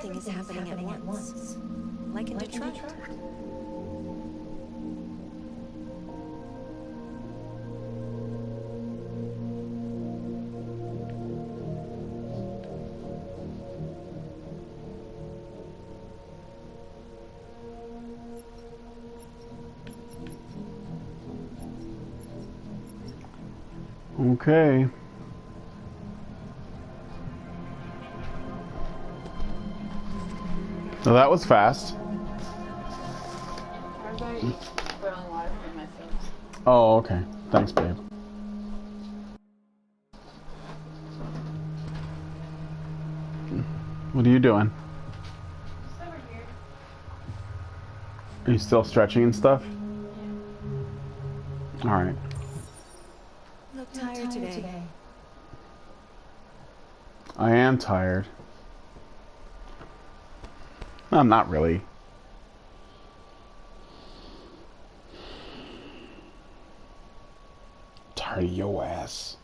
everything is happening at once. Like in Detroit. Okay. So that was fast. Oh, okay. Thanks, babe. What are you doing? Just over here. Are you still stretching and stuff? All right. Look tired today. I am tired. I'm not really. Tired of your ass.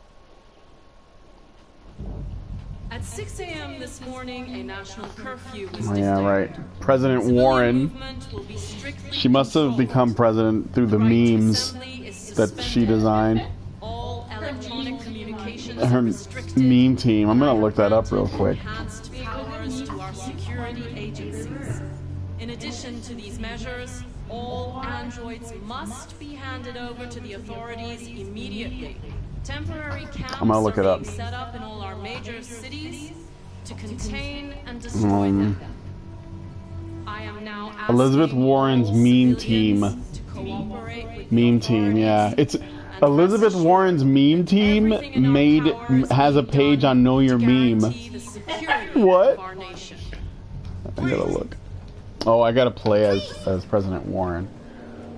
At 6 a.m. this morning, a national curfew was Oh yeah, right. declared. President Civilian Warren. movement will be strictly She must have controlled. become president through the Right to memes assembly is that suspended. she designed. All electronic communications Her are restricted. meme team. I'm gonna and look that up real granted quick. Enhanced powers to our security agencies. In addition to these measures, all androids must be handed over to the authorities immediately. Temporary camps I'm gonna look are it up. being set up in all our major cities to contain and destroy them. I am now asking Elizabeth Warren's all meme civilians team. to cooperate with the Meme team, yeah. authorities It's and Elizabeth rest Warren's meme team everything in our power is has a being page done on Know Your to Meme. guarantee the security What? of our nation. I gotta look. Oh, I gotta play as President Warren.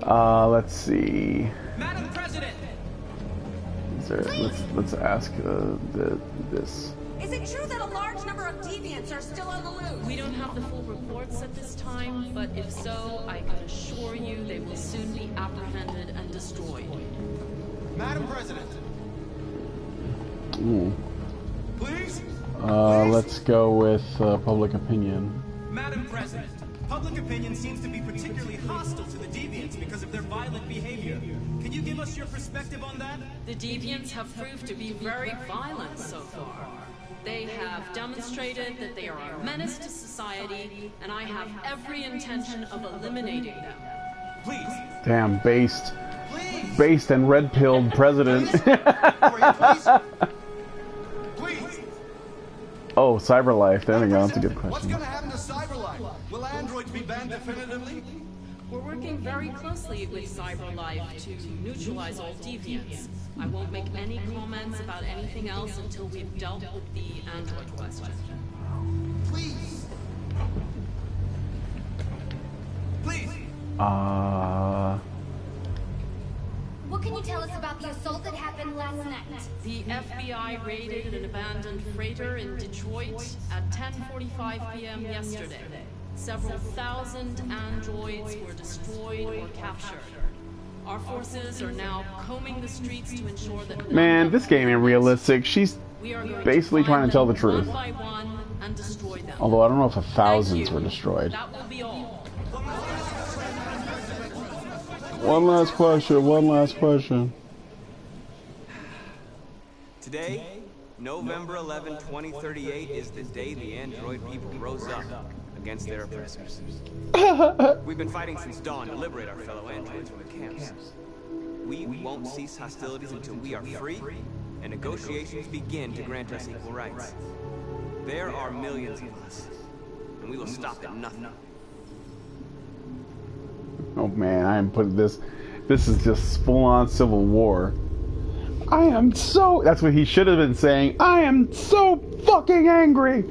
Let's see. Madam President! Let's ask this. Is it true that a large number of deviants are still on the loose? We don't have the full reports at this time, but if so, I can assure you they will soon be apprehended and destroyed. Madam President! Ooh. Please? Let's go with public opinion. Madam President, public opinion seems to be particularly hostile to the deviants because of their violent behavior. Can you give us your perspective on that? The deviants have proved to be very violent so far. They have demonstrated that they are a menace to society, and I have every intention of eliminating them. Please. Damn, based Please. and red-pilled president. Please. Please. Oh, CyberLife. There we go. That's a good What's question. going to happen to CyberLife? Will androids be banned definitively? We're working very closely with CyberLife to neutralize all deviants. I won't make any comments about anything else until we've dealt with the android question. Please. Please. What can you tell us about the assault that happened last night? The FBI raided an abandoned freighter in Detroit at 10:45 p.m. yesterday. Several thousand androids were destroyed or captured. Our forces are now combing the streets to ensure that Man, this game ain't realistic. She's we are going basically to trying find to tell the them truth. one by one and destroy them. Although I don't know if Thank thousands you. were destroyed. That will be all. One last question. Today, November 11, 2038, is the day the android people rose up against their oppressors. We've been fighting since dawn to liberate our fellow androids from the camps. We won't cease hostilities until we are free, and negotiations begin to grant us equal rights. There are millions of us, and we will stop at nothing. Oh man, I am putting this. This is just full-on civil war. I am so. That's what he should have been saying. I am so fucking angry.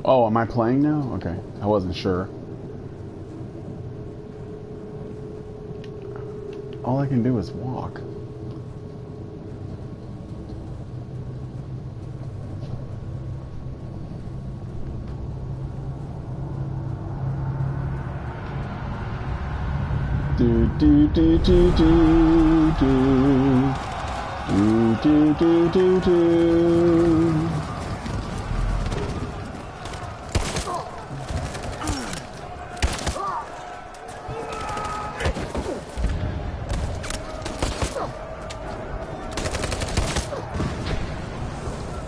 Oh, am I playing now? Okay, I wasn't sure. All I can do is walk. do do do do do do do do do.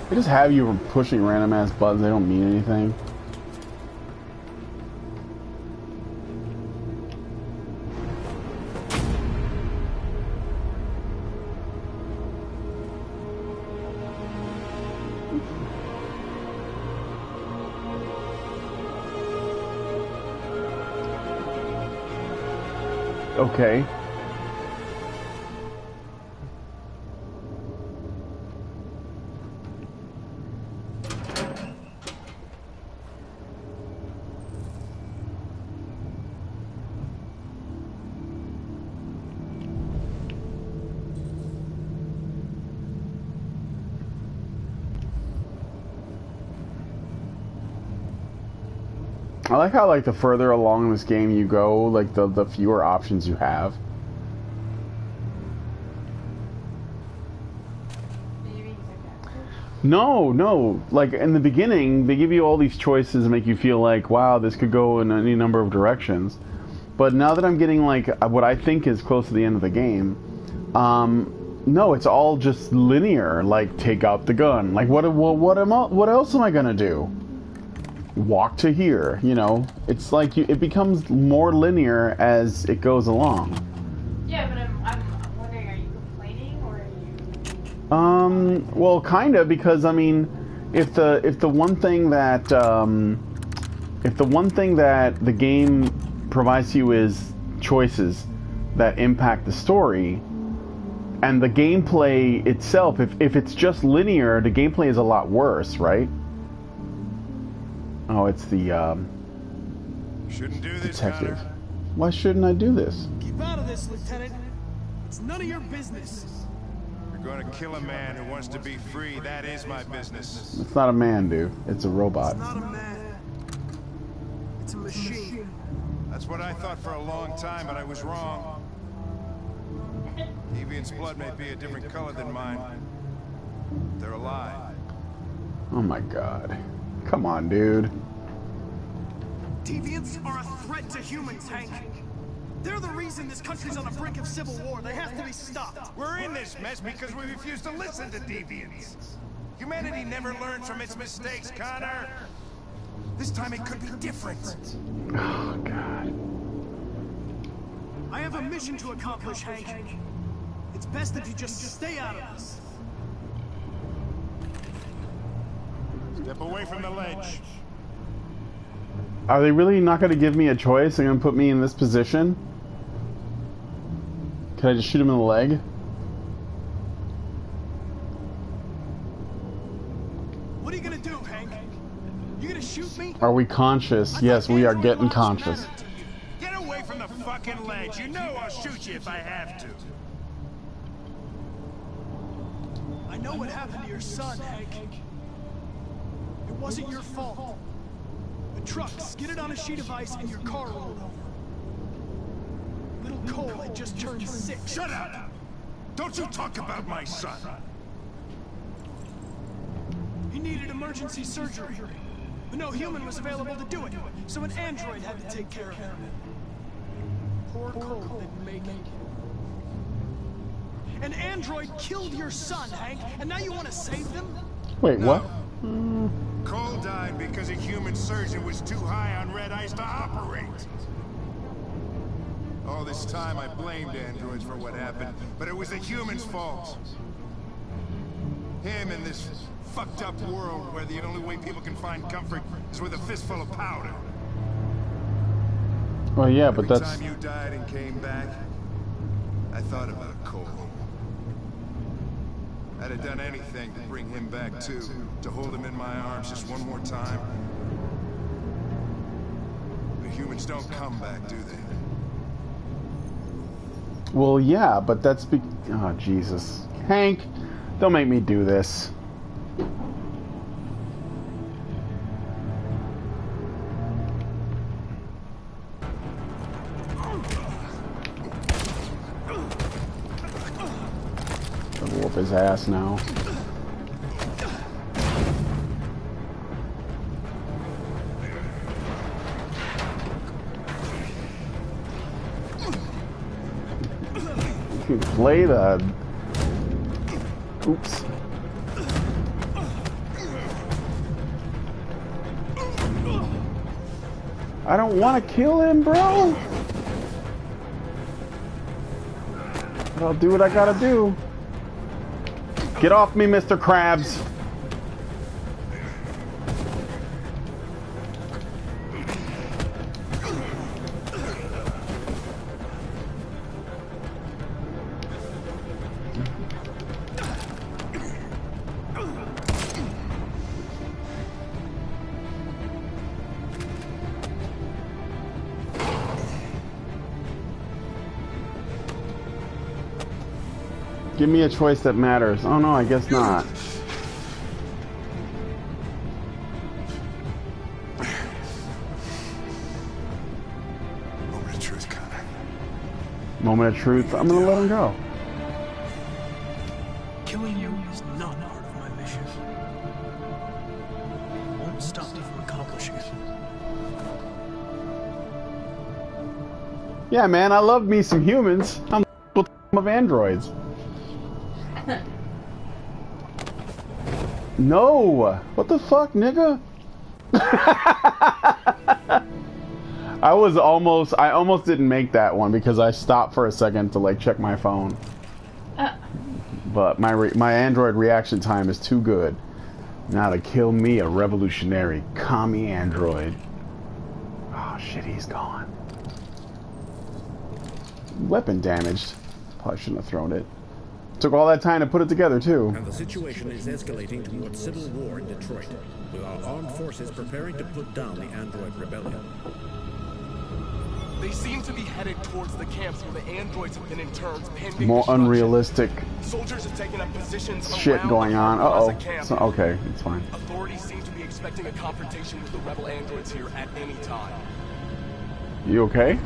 They just have you pushing random ass buttons. They don't mean anything. Okay. I like how, like, the further along in this game you go, like, the fewer options you have. No. Like, in the beginning, they give you all these choices and make you feel like, wow, this could go in any number of directions. But now that I'm getting, like, what I think is close to the end of the game, no, it's all just linear. Like, take out the gun. Like, what else am I gonna do? Walk to here, you know. It's like it becomes more linear as it goes along. Yeah, but I'm wondering, are you complaining or are you? Well, kinda, because I mean, if the one thing that the game provides you is choices that impact the story, and the gameplay itself, if it's just linear, the gameplay is a lot worse, right? Oh, it's the Shouldn't do this, detective. Connor. Why shouldn't I do this? Keep out of this, Lieutenant. It's none of your business. You're going to kill a man who wants to be free. That is my business. It's not a man, dude. It's a robot. It's not a man. It's a machine. That's what I thought for a long time, but I was wrong. Deviant's blood may be a different color than mine. They're alive. Oh my god. Come on, dude. Deviants are a threat to humans, Hank. They're the reason this country's on the brink of civil war. They have to be stopped. We're in this mess because we refuse to listen to deviants. Humanity never learns from its mistakes, Connor. This time it could be different. Oh god. I have a mission to accomplish, Hank. It's best if you just stay out of this. Step away from the ledge. Are they really not going to give me a choice? They're going to put me in this position? Can I just shoot him in the leg? What are you gonna do, Hank? You gonna shoot me? Are we conscious? Yes, we are getting conscious. Get away from the fucking ledge. You know I'll shoot you if I have to. I know what happened to your son, Hank. It wasn't your fault. A truck skidded on a sheet of ice and your car rolled over. Little Cole had just turned 6. Shut up! Don't you talk about my son. He needed emergency surgery. But no human was available to do it, so an android had to take care of him. Poor Cole didn't make it. An android killed your son, Hank, and now you want to save them? Wait, what? Cole died because a human surgeon was too high on red ice to operate. All this time I blamed androids for what happened, but it was the human's fault. Him in this fucked up world where the only way people can find comfort is with a fistful of powder. Well, yeah, but Every that's... time you died and came back, I thought about Cole. I'd have done anything to bring him back too, to hold him in my arms just one more time. But humans don't come back, do they? Well, yeah, but that's oh, Jesus. Hank, don't make me do this. his ass now. Play the... Oops. I don't want to kill him, bro. But I'll do what I gotta do. Get off me, Mr. Krabs. Give me a choice that matters. Oh no, I guess not. Moment of truth, Connor. Moment of truth. I'm gonna let him go. Killing you is not part of my mission. I won't stop you from accomplishing it. Yeah, man, I love me some humans. I'm of androids. No! What the fuck, nigga? I almost didn't make that one because I stopped for a second to like check my phone. But my android reaction time is too good. Now to kill me, a revolutionary commie android. Oh shit, he's gone. Weapon damaged. Probably shouldn't have thrown it. Took all that time to put it together, too. And the situation is escalating towards civil war in Detroit, with our armed forces preparing to put down the android rebellion. They seem to be headed towards the camps where the androids have been interned pending More destruction. unrealistic Soldiers have taken up positions shit around going the on. Plaza Uh-oh. camp. So, okay, it's fine. Authorities seem to be expecting a confrontation with the rebel androids here at any time. You okay?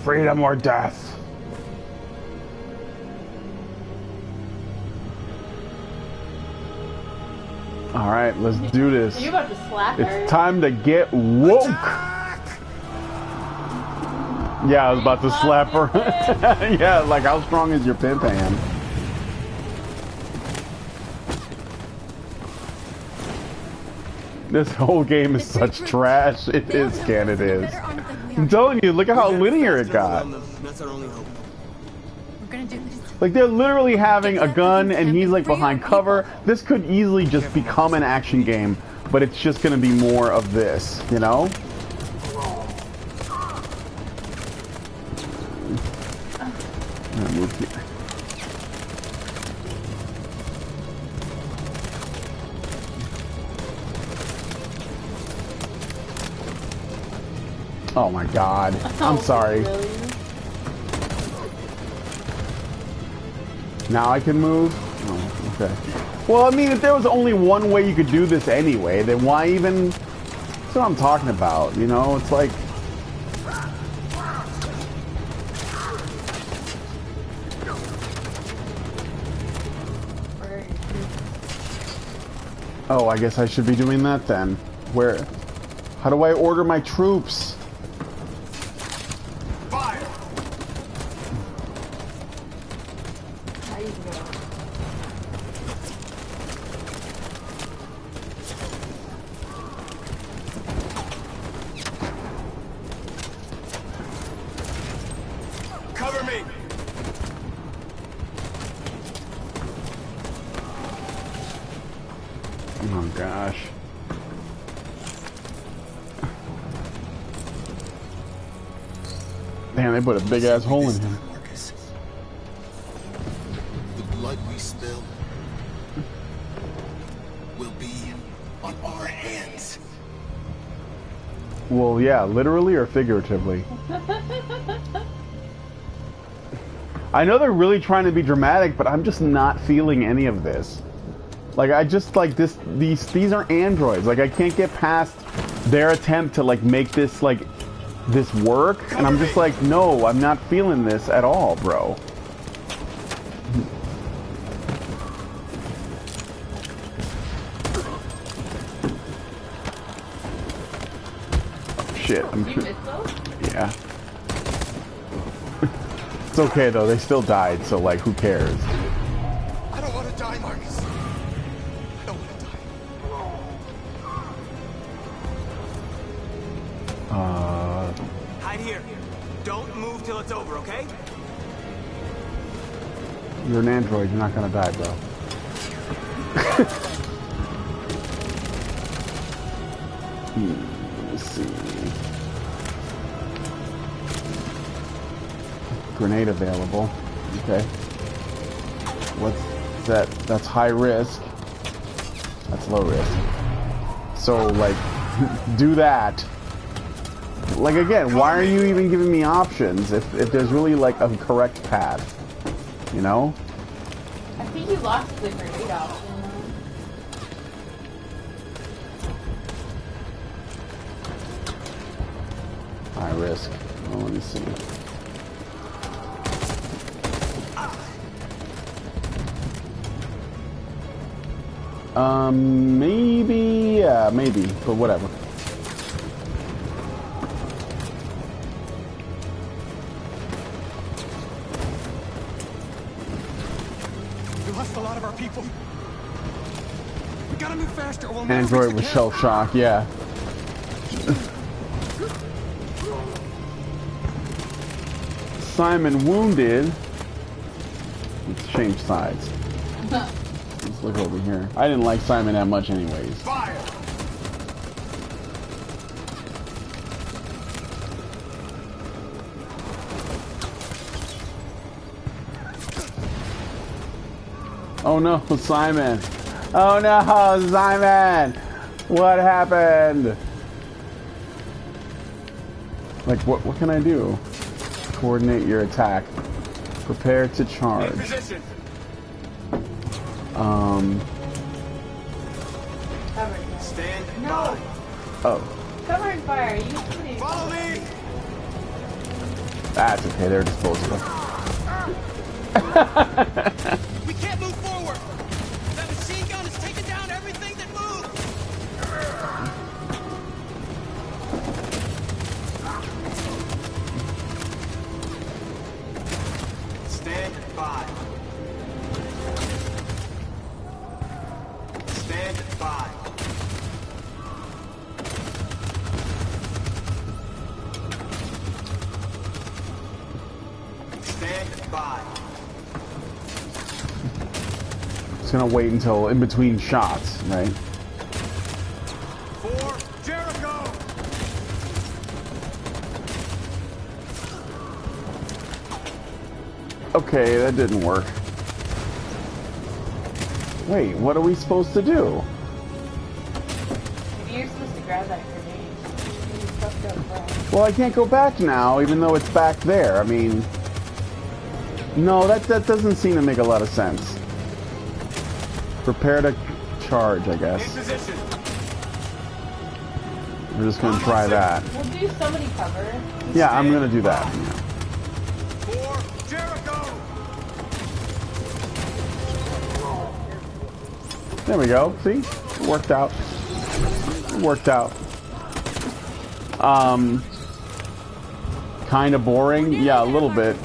Freedom or death. All right, let's do this. Are you about to slap her? It's time to get woke. Yeah, I was about to slap her. Yeah, like how strong is your pimp hand? This whole game is such trash. It is, Ken, it is. I'm telling you, look at how linear it got. That's our only hope. We're gonna do this. Like, they're literally having a gun and he's like behind cover. This could easily just become an action game, but it's just gonna be more of this, you know? I'm gonna move here. Oh my god. I'm sorry. Really? Now I can move? Oh, okay. Well, I mean, if there was only one way you could do this anyway, then why even... That's what I'm talking about, you know? It's like... Oh, I guess I should be doing that then. Where... How do I order my troops? Fire! How you doing? Cover me! Oh gosh. Damn, they put a big ass hole in him. Marcus. The blood we spill will be on our hands. Well, yeah, literally or figuratively? I know they're really trying to be dramatic, but I'm just not feeling any of this. Like, I just, like, these are androids. Like, I can't get past their attempt to, like, make this, like, this work. And I'm just like, no, I'm not feeling this at all, bro. Oh, shit. Yeah. It's okay, though. They still died, so, like, who cares? I don't want to die, Marcus. I don't want to die. Hide here. Don't move till it's over, okay? You're an android. You're not gonna die, bro. Let's see. Grenade available. Okay. What's that? That's high risk. That's low risk. So, like, do that. Like, again, why are you even giving me options if there's really, like, a correct path? You know? I think you lost the grenade option. High risk. Well, let me see. Maybe, yeah, maybe, but whatever. We lost a lot of our people. We gotta move faster or we'll never Android reach the with camp. shell shock, yeah. Simon wounded. Let's change sides. Let's look over here. I didn't like Simon that much anyways. Fire! Oh no, Simon. Oh no, Simon! What happened? Like, what can I do? Coordinate your attack. Prepare to charge. In position. Stand by. Oh. Covering fire, you kidding? Follow me! That's okay, they're disposable. We can't move forward. That machine gun is taking down everything that moves. Stand by. Stand by. Stand by. Just gonna wait until in between shots, right? For Jericho! Okay, that didn't work. Wait, what are we supposed to do? Maybe you're supposed to grab that grenade. You fucked up, bro. Well, I can't go back now, even though it's back there. I mean, no, that doesn't seem to make a lot of sense. Prepare to charge, I In guess. position. We're just gonna try that. We'll do somebody cover. Yeah, I'm gonna do that. For Jericho! There we go. See? It worked out. It worked out. Kind of boring? Yeah, a little bit.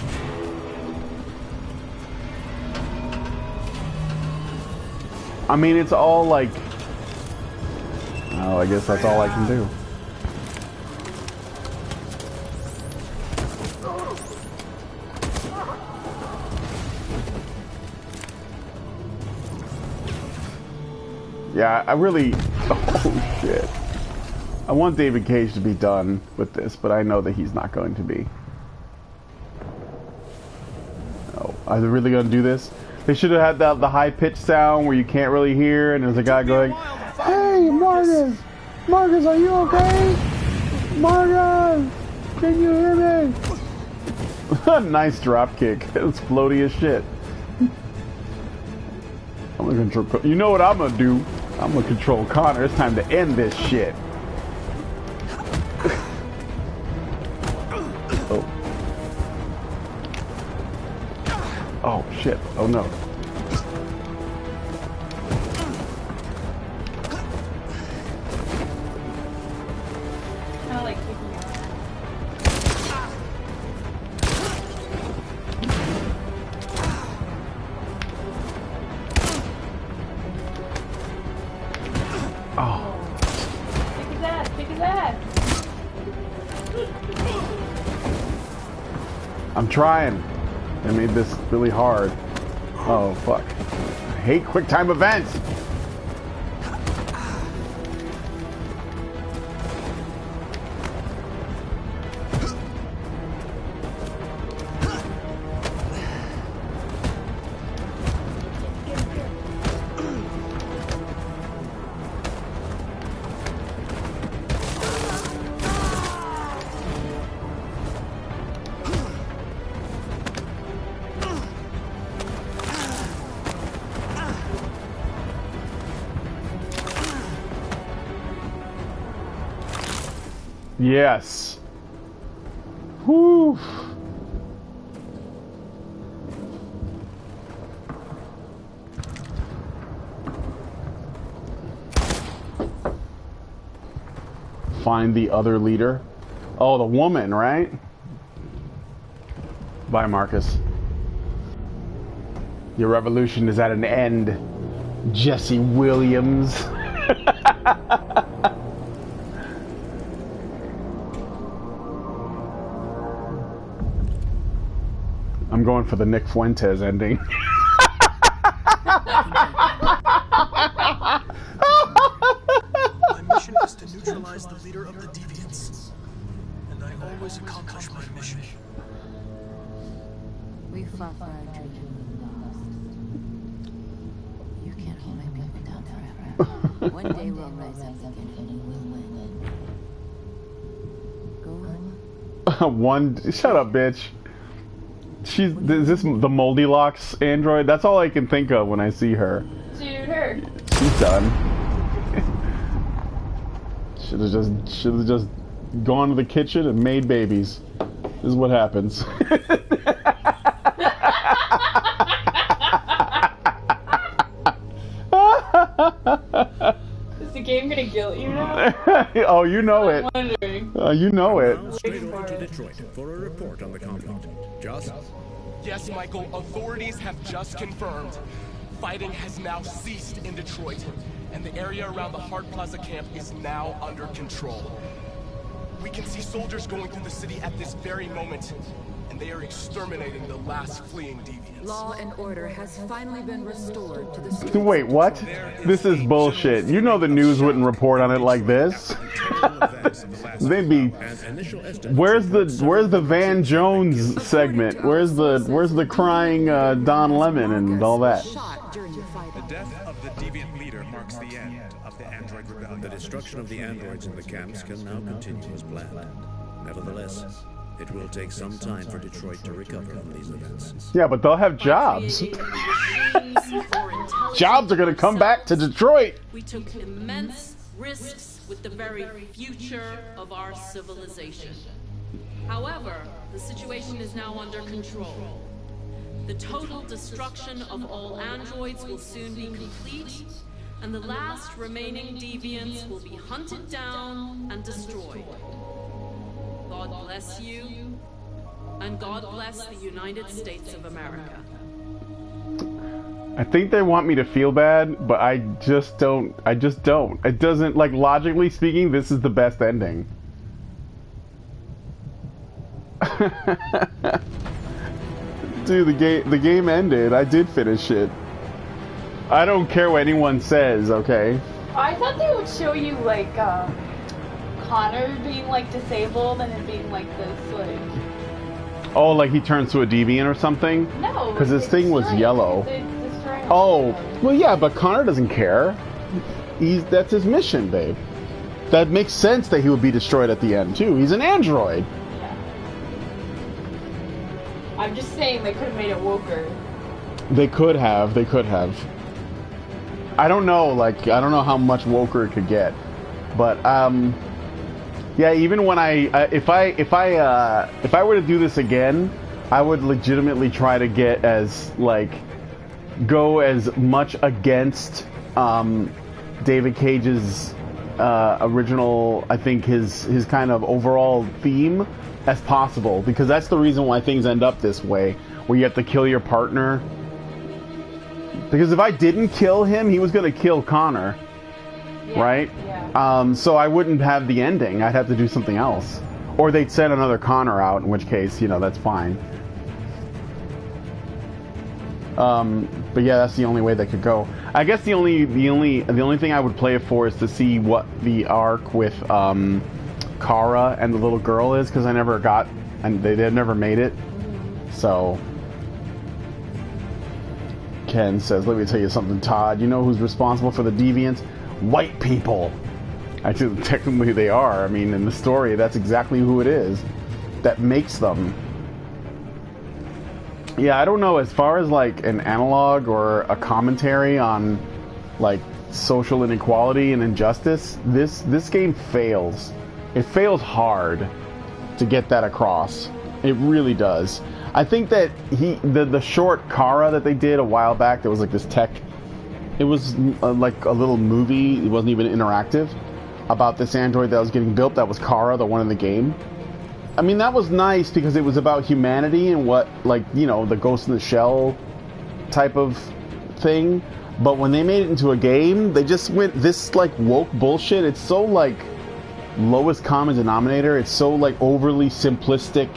I mean, it's all like... Oh, I guess that's all I can do. Yeah, I really... Oh, shit. I want David Cage to be done with this, but I know that he's not going to be. Oh, are they really going to do this? They should have had the high-pitched sound where you can't really hear, and there's a guy going, "Hey, Marcus! Marcus, are you okay? Marcus! Can you hear me?" Nice drop kick. It's floaty as shit. I'm gonna control. You know what I'm gonna do? I'm gonna control Connor. It's time to end this shit. Oh. Oh shit. Oh no. Kinda like kicking your ass. Oh. Kick his ass, kick his ass. I'm trying. They made this really hard. Oh fuck. I hate quick time events. Yes. Whew. Find the other leader. Oh, the woman, right? Bye, Marcus. Your revolution is at an end, Jesse Williams. I'm going for the Nick Fuentes ending. My mission is to neutralize the leader of the Deviants. And I always accomplish my mission. We fought for our dream and lost. You can't hold my people down forever. One day we'll rise up again and you will win. Go on. Shut up, bitch. Is this the Moldy Locks android? That's all I can think of when I see her. Dude, her. She's done. Should have just gone to the kitchen and made babies. This is what happens. Is the game gonna guilt you now? Oh, you know it. I'm wondering. You know it. Straight over to Detroit for a report on the conflict. Just? Yes, Michael, authorities have just confirmed. Fighting has now ceased in Detroit, and the area around the Hart Plaza camp is now under control. We can see soldiers going through the city at this very moment, and they are exterminating the last fleeing deviants. Law and order has finally been restored to the streets. Wait, what? This is bullshit. You know the news wouldn't report on it like this. They'd be. Where's the Van Jones segment? Where's the crying Don Lemon and all that? The death of the deviant leader marks the end of the android rebellion. The destruction of the androids in the camps can now continue as planned. Nevertheless, it will take some time for Detroit to recover from these events. Yeah, but they'll have jobs. Jobs are going to come back to Detroit. We took immense risks with the very future of our civilization. However, the situation is now under control. The total destruction of all androids will soon be complete, and the last remaining deviants will be hunted down and destroyed. God bless you, and God bless the United States of America. I think they want me to feel bad, but I just don't. It doesn't, like, logically speaking, this is the best ending. Dude, the game ended. I did finish it. I don't care what anyone says, okay? I thought they would show you, like, Connor being, like, disabled and it being, like, this, like... Oh, like he turns to a deviant or something? No. Because his thing was yellow. Oh, well, yeah, but Connor doesn't care. That's his mission, babe. That makes sense that he would be destroyed at the end, too. He's an android. I'm just saying they could have made it woker. They could have. They could have. I don't know. Like, I don't know how much woker it could get, but yeah. Even when if I were to do this again, I would legitimately try to get as go as much against David Cage's original, I think his kind of overall theme as possible, because that's the reason why things end up this way, where you have to kill your partner. Because if I didn't kill him, he was going to kill Connor, right? Yeah. So I wouldn't have the ending. I'd have to do something else, or they'd send another Connor out, in which case, you know, that's fine. But yeah, that's the only way they could go. I guess the only thing I would play it for is to see what the arc with Kara and the little girl is, because I never got, and they never made it. So Ken says, "Let me tell you something, Todd. You know who's responsible for the deviants? White people." Actually, technically they are. I mean, in the story, that's exactly who it is that makes them. Yeah, I don't know, as far as like an analog or a commentary on like social inequality and injustice, this game fails. It fails hard to get that across. It really does. I think that the short Kara that they did a while back, there was like this tech, it was like a little movie, it wasn't even interactive, about this android that was getting built. That was Kara, the one in the game. I mean, that was nice because it was about humanity and what, like, you know, the Ghost in the Shell type of thing. But when they made it into a game, they just went this, like, woke bullshit. It's so, like, lowest common denominator. It's so, like, overly simplistic.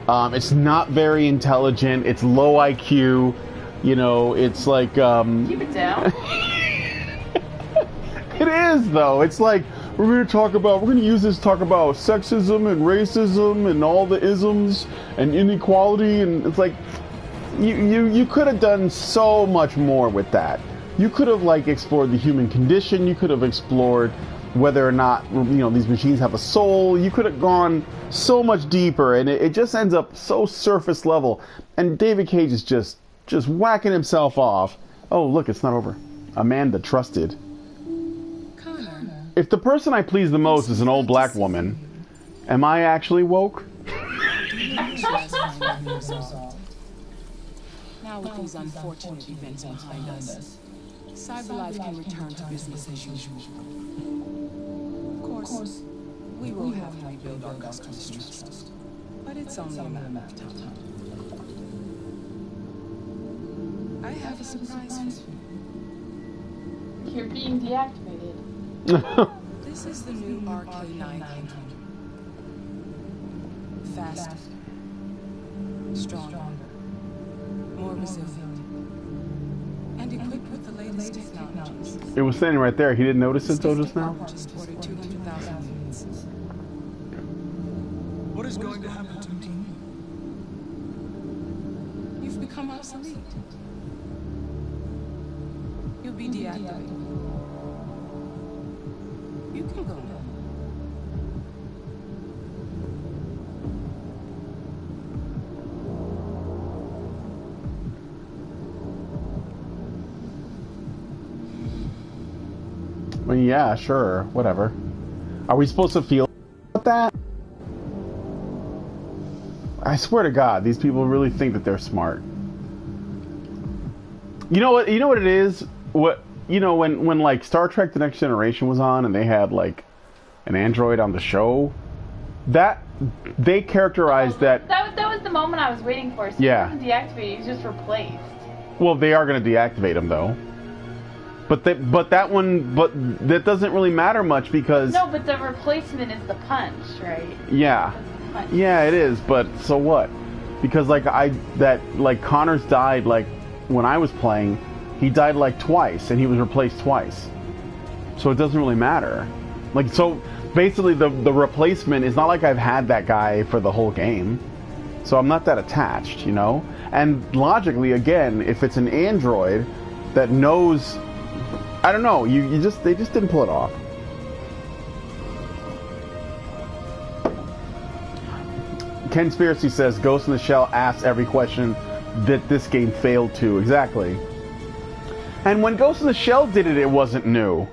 It's not very intelligent. It's low IQ. You know, it's like, Keep it down. It is, though. It's like, we're going to use this to talk about sexism and racism and all the isms and inequality, and it's like, you could have done so much more with that. You could have, like, explored the human condition. You could have explored whether or not, you know, these machines have a soul. You could have gone so much deeper, and it just ends up so surface level. And David Cage is just whacking himself off. Oh, look, it's not over. Amanda trusted. If the person I please the most is an old black woman, am I actually woke? Now with these unfortunate events behind us, CyberLife can return to business as usual. Of course, we will have to rebuild our customers' trust, but it's only a matter of time. I have a surprise for you. You're being deactivated. This is the new RK-900. Faster, stronger, more resilient, and equipped with the latest technologies. It was standing right there. He didn't notice it, though, just now? Just ordered 200,000 units. What is going to happen to me? You've become obsolete. You'll be deactivated. You can go now. Well, yeah, sure, whatever. Are we supposed to feel about that? I swear to God, these people really think that they're smart. You know what? You know what it is? What? You know, when like Star Trek The Next Generation was on and they had like an android on the show, that they characterized that was the moment I was waiting for. So yeah. He wasn't deactivated, he was just replaced. Well, they are going to deactivate him though. But that doesn't really matter much because no, but the replacement is the punch, right? Yeah. Punch. Yeah, it is, but so what? Because like Connor's died like when I was playing. He died like twice, and he was replaced twice. So it doesn't really matter. Like, so basically the replacement is not like I've had that guy for the whole game. So I'm not that attached, you know? And logically, again, if it's an android that knows, I don't know, they just didn't pull it off. Conspiracy says Ghost in the Shell asks every question that this game failed to. Exactly. And when Ghost in the Shell did it, it wasn't new.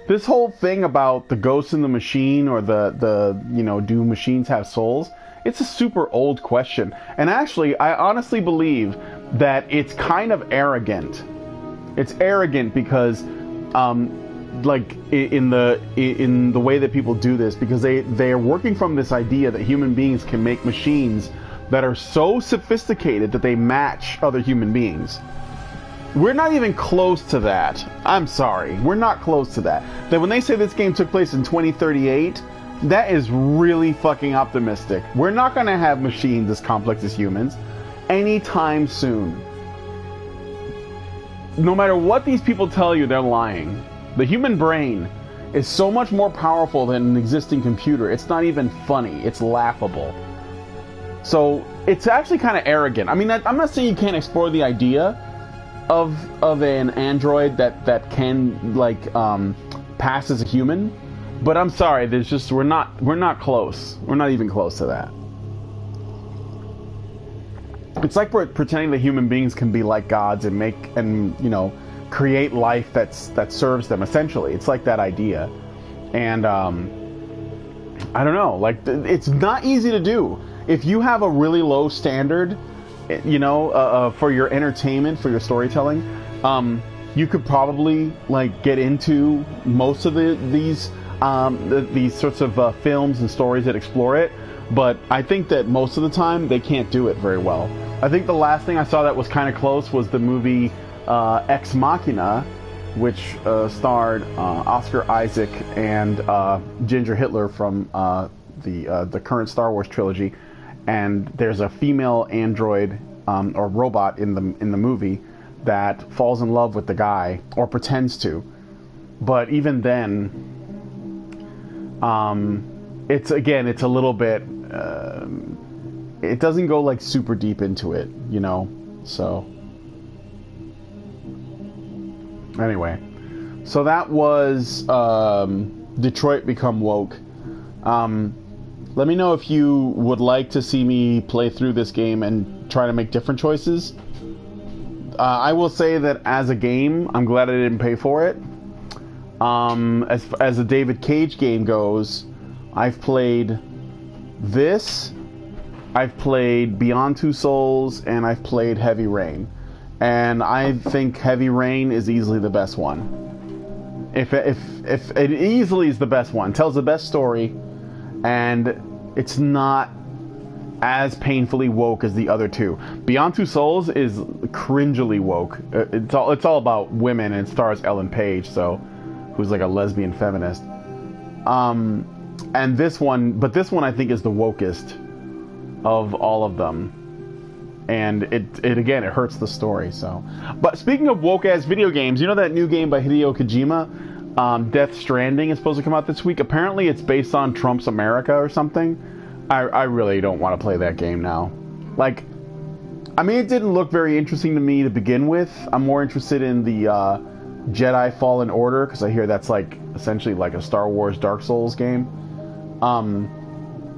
This whole thing about the ghost in the machine, or the you know, do machines have souls? It's a super old question. And actually, I honestly believe that it's kind of arrogant. It's arrogant because, like, in the way that people do this, because they are working from this idea that human beings can make machines that are so sophisticated that they match other human beings. We're not even close to that. I'm sorry. We're not close to that. That when they say this game took place in 2038, that is really fucking optimistic. We're not going to have machines as complex as humans anytime soon. No matter what these people tell you, they're lying. The human brain is so much more powerful than an existing computer. It's not even funny. It's laughable. So it's actually kind of arrogant. I mean, I'm not saying you can't explore the idea of an android that can, like, pass as a human, but I'm sorry, there's just we're not close. We're not even close to that. It's like we're pretending that human beings can be like gods and you know, create life that serves them. Essentially, it's like that idea, and I don't know. Like, it's not easy to do. If you have a really low standard, you know, for your entertainment, for your storytelling, you could probably, like, get into most of these sorts of films and stories that explore it. But I think that most of the time they can't do it very well. I think the last thing I saw that was kind of close was the movie Ex Machina, which starred Oscar Isaac and Ginger Hitler from the current Star Wars trilogy. And there's a female android or robot in the movie that falls in love with the guy, or pretends to. But even then, it's a little bit. It doesn't go, like, super deep into it, you know. So anyway, so that was Detroit Become Woke. Let me know if you would like to see me play through this game and try to make different choices. I will say that as a game, I'm glad I didn't pay for it. As a David Cage game goes, I've played this, I've played Beyond Two Souls, and I've played Heavy Rain. And I think Heavy Rain is easily the best one. If it easily is the best one, tells the best story, and it's not as painfully woke as the other two. Beyond Two Souls is cringily woke. It's all about women, and it stars Ellen Page, who's like a lesbian feminist. And this one I think is the wokest of all of them. And it again, it hurts the story. So, but speaking of woke ass video games, you know that new game by Hideo Kojima, Death Stranding, is supposed to come out this week. Apparently, it's based on Trump's America or something. I really don't want to play that game now. Like, I mean, it didn't look very interesting to me to begin with. I'm more interested in the Jedi Fallen Order, because I hear that's like essentially like a Star Wars Dark Souls game.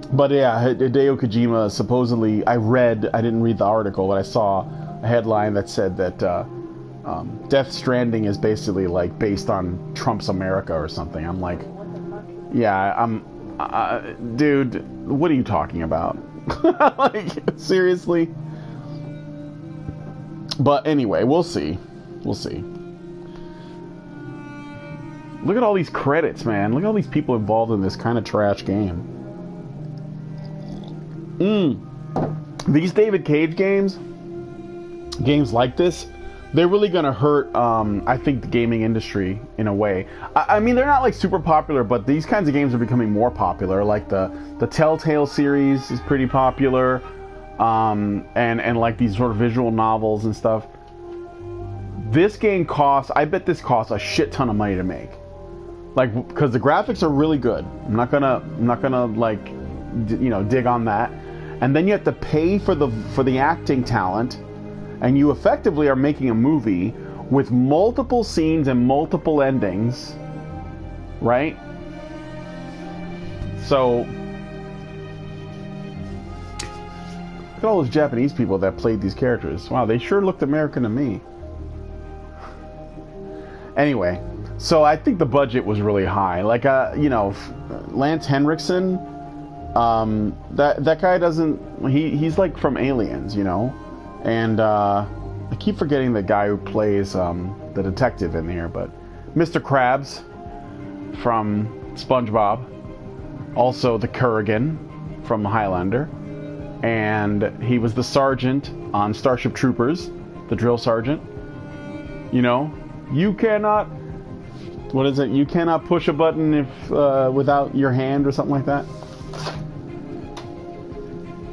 But yeah, Hideo Kojima supposedly, I didn't read the article, but I saw a headline that said that Death Stranding is basically like based on Trump's America or something. I'm like, yeah, dude, what are you talking about? Like, seriously? But anyway, we'll see. We'll see. Look at all these credits, man. Look at all these people involved in this kind of trash game. These David Cage games like this, they're really gonna hurt, I think, the gaming industry in a way. I mean, they're not like super popular, but these kinds of games are becoming more popular. Like the Telltale series is pretty popular, and like these sort of visual novels and stuff. This game I bet this costs a shit ton of money to make. Like, because the graphics are really good. I'm not gonna like, you know, dig on that. And then you have to pay for the acting talent, and you effectively are making a movie with multiple scenes and multiple endings, right? So all those Japanese people that played these characters. Wow, they sure looked American to me. Anyway, so I think the budget was really high. Like, you know, Lance Henriksen, that guy doesn't... He's like from Aliens, you know? And I keep forgetting the guy who plays the detective in here, but Mr. Krabs from SpongeBob. Also the Kurgan from Highlander. And he was the sergeant on Starship Troopers, the drill sergeant. You know, you cannot... What is it? You cannot push a button if without your hand or something like that.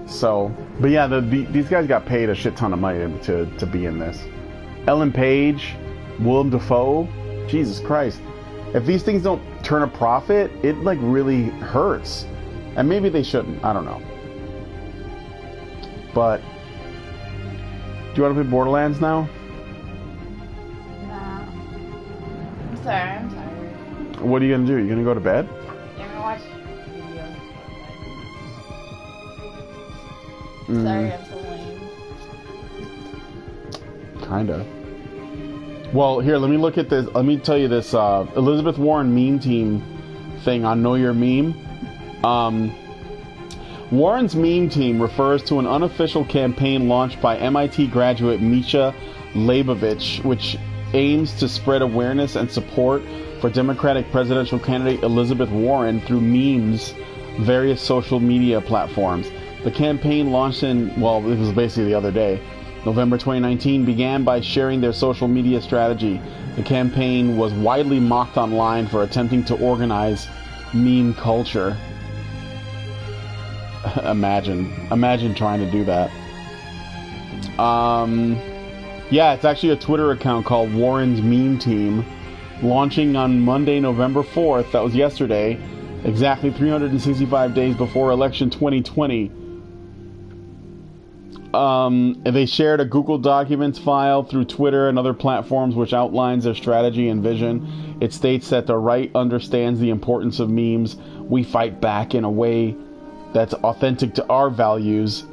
So, but yeah, these guys got paid a shit ton of money to be in this. Ellen Page, Willem Dafoe, Jesus Christ. If these things don't turn a profit, it like really hurts. And maybe they shouldn't. I don't know. But, do you want to play Borderlands now? Nah. I'm sorry, I'm tired. What are you going to do? You going to go to bed? Yeah, I'm gonna watch videos. Sorry, I'm so lame. Kinda. Well, here, let me look at this. Let me tell you this Elizabeth Warren meme team thing on Know Your Meme. Warren's meme team refers to an unofficial campaign launched by MIT graduate Misha Leibovich, which aims to spread awareness and support for Democratic presidential candidate Elizabeth Warren through memes, various social media platforms. The campaign launched in, well, it was basically the other day, November 2019, began by sharing their social media strategy. The campaign was widely mocked online for attempting to organize meme culture. Imagine trying to do that. Yeah, it's actually a Twitter account called Warren's Meme Team, launching on Monday, November 4th. That was yesterday, exactly 365 days before election 2020. They shared a Google Documents file through Twitter and other platforms which outlines their strategy and vision. It states that the right understands the importance of memes. We fight back in a way that's authentic to our values.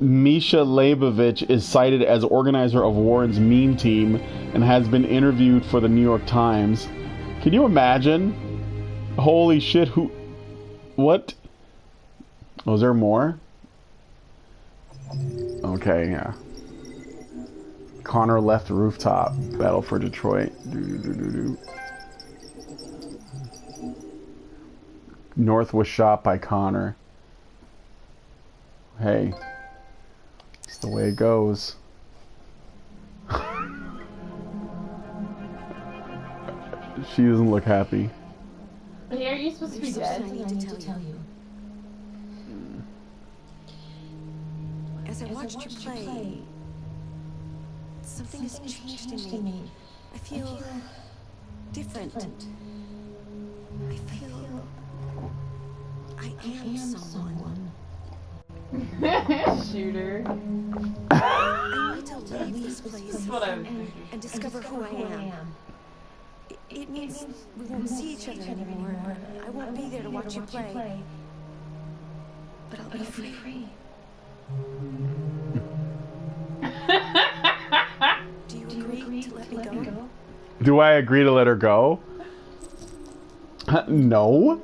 Misha Leibovich is cited as organizer of Warren's meme team and has been interviewed for the New York Times. Can you imagine? Holy shit, who... What? Oh, is there more? Okay, yeah. Connor left rooftop. Battle for Detroit. North was shot by Connor. Hey. It's the way it goes. She doesn't look happy. But are you supposed to be dead? I need to tell you. As I watched you play, something has changed in me. I feel different. I feel I am someone. Shooter. I need to leave this place and discover who I am. It means we won't see each other anymore. I won't be there to watch you play. But I'll be free. Do you agree to let me go? Do I agree to let her go? No.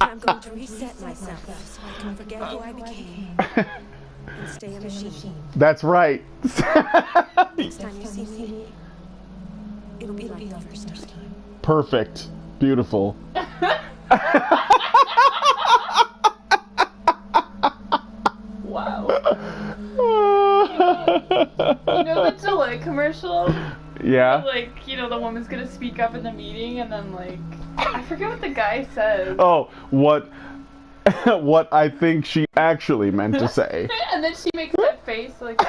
I'm going to reset myself so I can forget who I became and stay a machine. That's right. Next time you see me, it'll be like the first time. Perfect. Beautiful. Wow. You know the Gillette commercial? Yeah. Like, you know, the woman's gonna speak up in the meeting and then, like, I forget what the guy says. Oh, what I think she actually meant to say. And then she makes that face like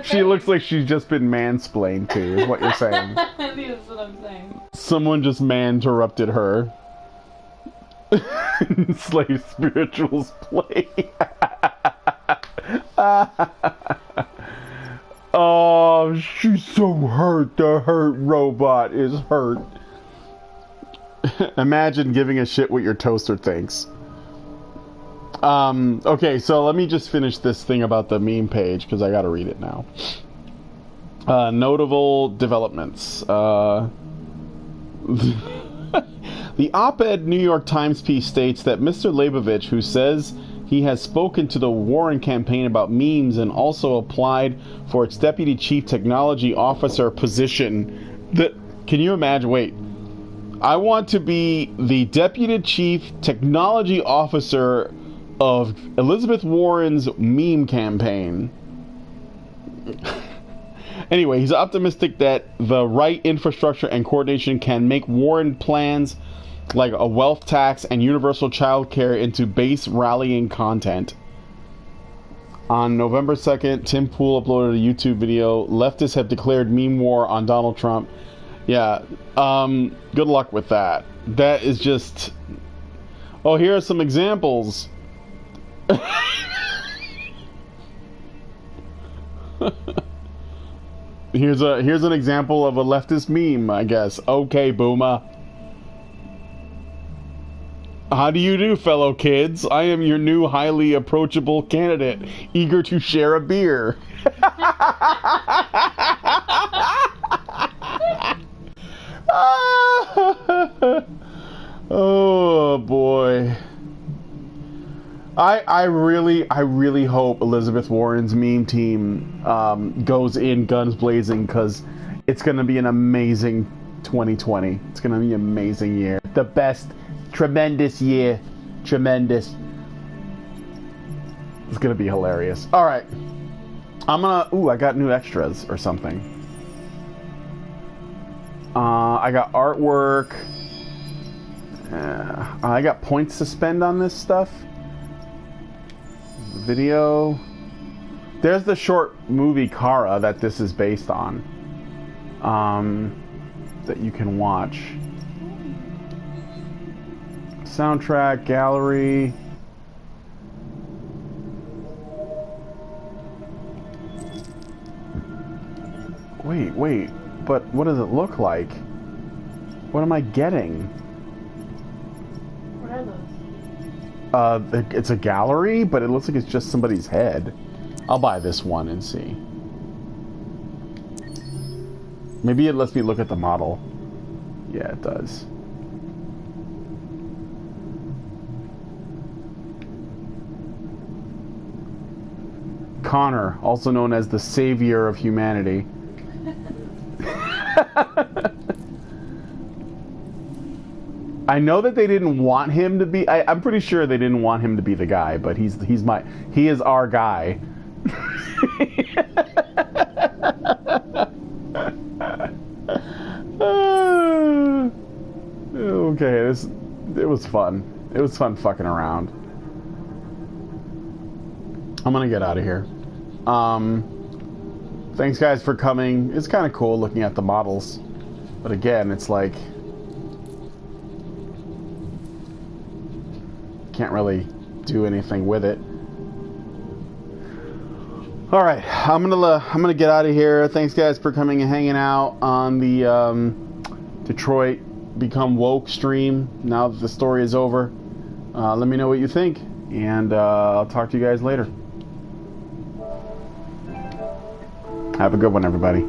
She looks like she's just been mansplained to, is what you're saying. That's what I'm saying. Someone just man-interrupted her. Slave spirituals play. Oh Oh, she's so hurt. The hurt robot is hurt. Imagine giving a shit what your toaster thinks. Okay, so let me just finish this thing about the meme page because I gotta read it now. Notable developments. The op-ed New York Times piece states that Mr. Leibovich, who says he has spoken to the Warren campaign about memes and also applied for its Deputy Chief Technology Officer position. Can you imagine? Wait. I want to be the Deputy Chief Technology Officer of Elizabeth Warren's meme campaign. Anyway, he's optimistic that the right infrastructure and coordination can make Warren plans like a wealth tax and universal child care into base rallying content. On November 2nd, Tim Pool uploaded a YouTube video. Leftists have declared meme war on Donald Trump. Yeah, good luck with that. That is just... Oh, here are some examples. Here's an example of a leftist meme, I guess. Okay, boomer. How do you do, fellow kids? I am your new highly approachable candidate, eager to share a beer. Oh boy. I really hope Elizabeth Warren's meme team goes in guns blazing, because it's going to be an amazing 2020. It's going to be an amazing year. The best, tremendous year. Tremendous. It's going to be hilarious. All right. I'm going to... Ooh, I got new extras or something. I got artwork. I got points to spend on this stuff. Video. There's the short movie Kara that this is based on. That you can watch. Soundtrack, gallery. Wait. But what does it look like? What am I getting? What are those? It's a gallery, but it looks like it's just somebody's head. I'll buy this one and see. Maybe it lets me look at the model. Yeah, it does. Connor, also known as the savior of humanity. I know that they didn't want him to be... I'm pretty sure they didn't want him to be the guy, but he is our guy. Okay, it was fun. It was fun fucking around. I'm gonna get out of here. Thanks guys for coming. It's kind of cool looking at the models, but again, it's like can't really do anything with it. All right, I'm gonna get out of here. Thanks guys for coming and hanging out on the Detroit Become Woke stream. Now that the story is over, let me know what you think, and I'll talk to you guys later. Have a good one, everybody.